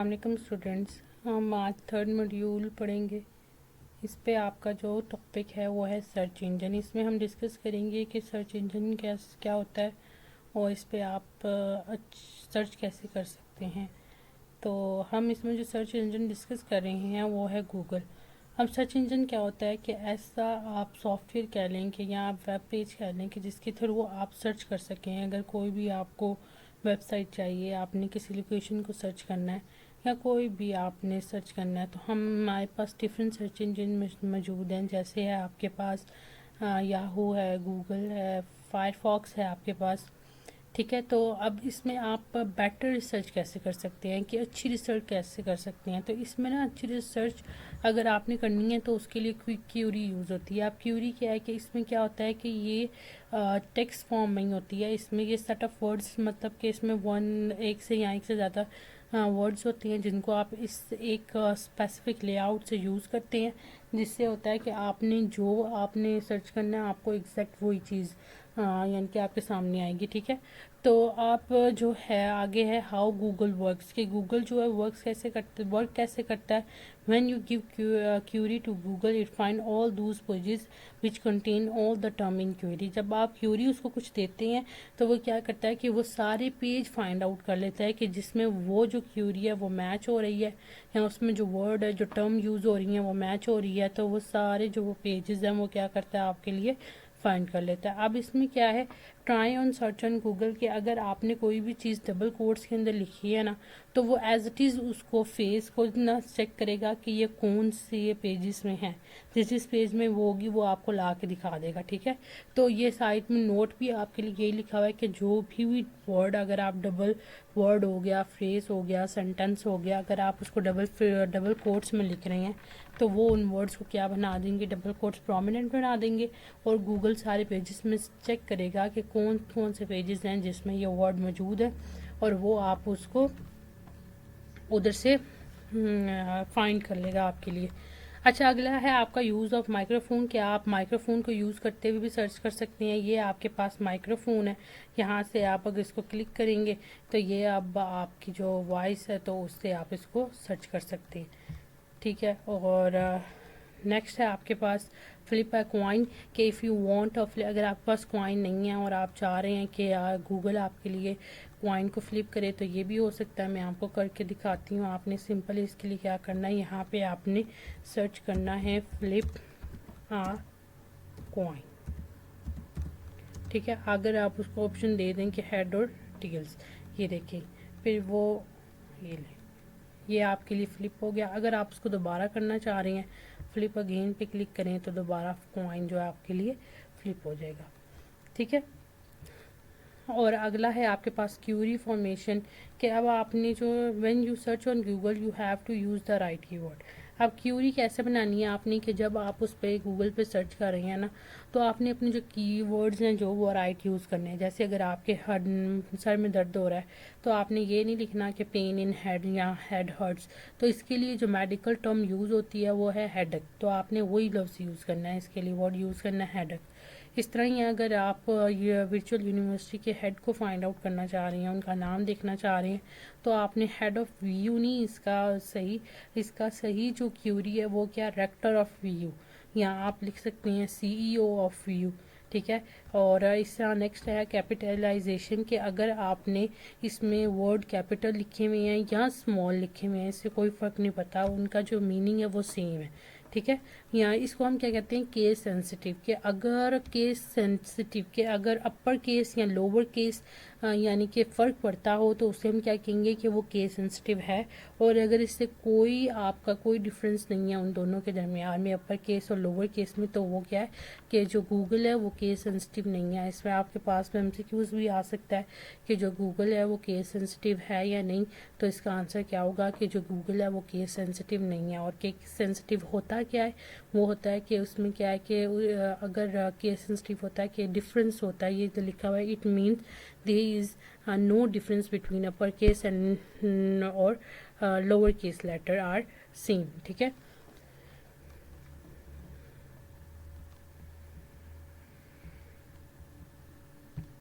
वालेकुम स्टूडेंट्स, हम आज थर्ड मॉड्यूल पढ़ेंगे। इस पे आपका जो टॉपिक है वो है सर्च इंजन। इसमें हम डिस्कस करेंगे कि सर्च इंजन क्या होता है और इस पे आप सर्च कैसे कर सकते हैं। तो हम इसमें जो सर्च इंजन डिस्कस कर रहे हैं वो है गूगल। अब सर्च इंजन क्या होता है कि ऐसा आप सॉफ्टवेयर कह लें कि या आप वेब पेज कह लें कि जिसके थ्रू आप सर्च कर सकें। अगर कोई भी आपको वेबसाइट चाहिए, आपने किसी लोकेशन को सर्च करना है या कोई भी आपने सर्च करना है, तो हमारे पास डिफरेंट सर्च इंजन मौजूद हैं। जैसे है आपके पास याहू है, गूगल है, फायरफॉक्स है आपके पास। ठीक है, तो अब इसमें आप बेटर रिसर्च कैसे कर सकते हैं कि अच्छी रिसर्च कैसे कर सकते हैं। तो इसमें ना अच्छी रिसर्च अगर आपने करनी है तो उसके लिए क्विक क्यूरी यूज़ होती है। आप क्यूरी क्या है कि इसमें क्या होता है कि ये टेक्स्ट फॉर्म में ही होती है। इसमें ये सेट ऑफ वर्ड्स, मतलब कि इसमें एक से या एक से ज़्यादा वर्ड्स होते हैं जिनको आप इस एक स्पेसिफिक लेआउट से यूज़ करते हैं, जिससे होता है कि आपने सर्च करना है आपको एग्जैक्ट वही चीज़ यानी कि आपके सामने आएगी। ठीक है, तो आप जो है आगे है हाउ गूगल वर्क्स, कि गूगल जो है वर्क कैसे करता है। When you give query to Google it find all those pages which contain all the term in query. जब आप क्यूरी उसको कुछ देते हैं तो वो क्या करता है कि वो सारे पेज फाइंड आउट कर लेता है कि जिसमें वो जो क्यूरी है वो मैच हो रही है या उसमें जो वर्ड है, जो टर्म यूज़ हो रही है वो मैच हो रही है। तो वो सारे जो वो पेजेस हैं वो क्या करता है आपके लिए फाइंड कर लेता है। अब इसमें क्या है, try on search on Google, के अगर आपने कोई भी चीज़ डबल कोट्स के अंदर लिखी है ना, तो वो एज इट इज़ उसको फेस को ना चेक करेगा कि ये कौन से ये पेजेस में है। जिस पेज में वो होगी वो आपको ला के दिखा देगा। ठीक है, तो ये साइड में नोट भी आपके लिए यही लिखा हुआ है कि जो भी वर्ड, अगर आप डबल वर्ड हो गया, फ्रेज हो गया, सेंटेंस हो गया, अगर आप उसको डबल कोट्स में लिख रहे हैं तो वो उन वर्ड्स को क्या बना देंगे, डबल कोट्स प्रोमिनेंट बना देंगे। और गूगल सारे पेजेस में चेक करेगा कि कौन कौन से पेजेस हैं जिसमें ये वर्ड मौजूद है और वो आप उसको उधर से फाइंड कर लेगा आपके लिए। अच्छा, अगला है आपका यूज़ ऑफ माइक्रोफोन, कि आप माइक्रोफोन को यूज़ करते हुए भी सर्च कर सकते हैं। ये आपके पास माइक्रोफोन है, यहाँ से आप अगर इसको क्लिक करेंगे तो ये अब आपकी जो वॉइस है तो उससे आप इसको सर्च कर सकते हैं। ठीक है, और नेक्स्ट है आपके पास फ्लिप अ कॉइन, कि इफ़ यू वांट अगर आपके पास कॉइन नहीं है और आप चाह रहे हैं कि गूगल आपके लिए कॉइन को फ्लिप करे तो ये भी हो सकता है। मैं आपको करके दिखाती हूँ। आपने सिंपल इसके लिए क्या करना है, यहाँ पे आपने सर्च करना है फ्लिप अ कॉइन। ठीक है, अगर आप उसको ऑप्शन दे दें कि हेड और टेल्स, ये देखें, फिर वो ये आपके लिए फ्लिप हो गया। अगर आप उसको दोबारा करना चाह रहे हैं, फ्लिप अगेन पे क्लिक करें तो दोबारा कॉइन जो है आपके लिए फ्लिप हो जाएगा। ठीक है, और अगला है आपके पास क्यूरी फॉर्मेशन, कि अब आपने जो when you search on Google you have to use the right keyword. अब क्यूरी कैसे बनानी है आपने, कि जब आप उस पर गूगल पे सर्च कर रहे हैं ना, तो आपने अपने जो कीवर्ड्स हैं जो वो राइट यूज़ करने हैं। जैसे अगर आपके सर में दर्द हो रहा है तो आपने ये नहीं लिखना कि पेन इन हेड या हेड हर्ट्स, तो इसके लिए जो मेडिकल टर्म यूज़ होती है वो है हेडेक, तो आपने वही लफ्ज़ यूज़ करना है, इसके लिए वर्ड यूज़ करना है हेडेक। इस तरह ही अगर आप ये वर्चुअल यूनिवर्सिटी के हेड को फाइंड आउट करना चाह रही हैं, उनका नाम देखना चाह रहे हैं, तो आपने हेड ऑफ वीयू नहीं, इसका सही जो क्यूरी है वो क्या, रेक्टर ऑफ वीयू, या आप लिख सकते हैं सीईओ ऑफ वीयू। ठीक है, और इसका नेक्स्ट है कैपिटलाइजेशन, के अगर आपने इसमें वर्ड कैपिटल लिखे हुए हैं या स्मॉल लिखे हुए हैं, इससे कोई फ़र्क नहीं पड़ता, उनका जो मीनिंग है वो सेम है। ठीक है, या इसको हम क्या कहते हैं, केस सेंसिटिव, के अगर अपर केस या लोअर केस यानी कि फ़र्क पड़ता हो तो उसे हम क्या कहेंगे कि वो केस सेंसिटिव है। और अगर इससे आपका कोई डिफरेंस नहीं है उन दोनों के दरमियान में, अपर केस और लोअर केस में, तो वो क्या है कि जो गूगल है वो केस सेंसिटिव नहीं है। इसमें आपके पास में एमसीक्यूज़ भी आ सकता है कि जो गूगल है वो केस सेंसिटिव है या नहीं। तो इसका आंसर क्या होगा कि जो गूगल है वो केस सेंसिटिव नहीं है। और केस सेंसिटिव होता क्या है, वो होता है कि उसमें क्या है कि अगर केस सेंसिटिव होता है कि डिफरेंस होता है, ये तो लिखा हुआ है, it means there is no difference between upper case and और lower case letter are same. ठीक है,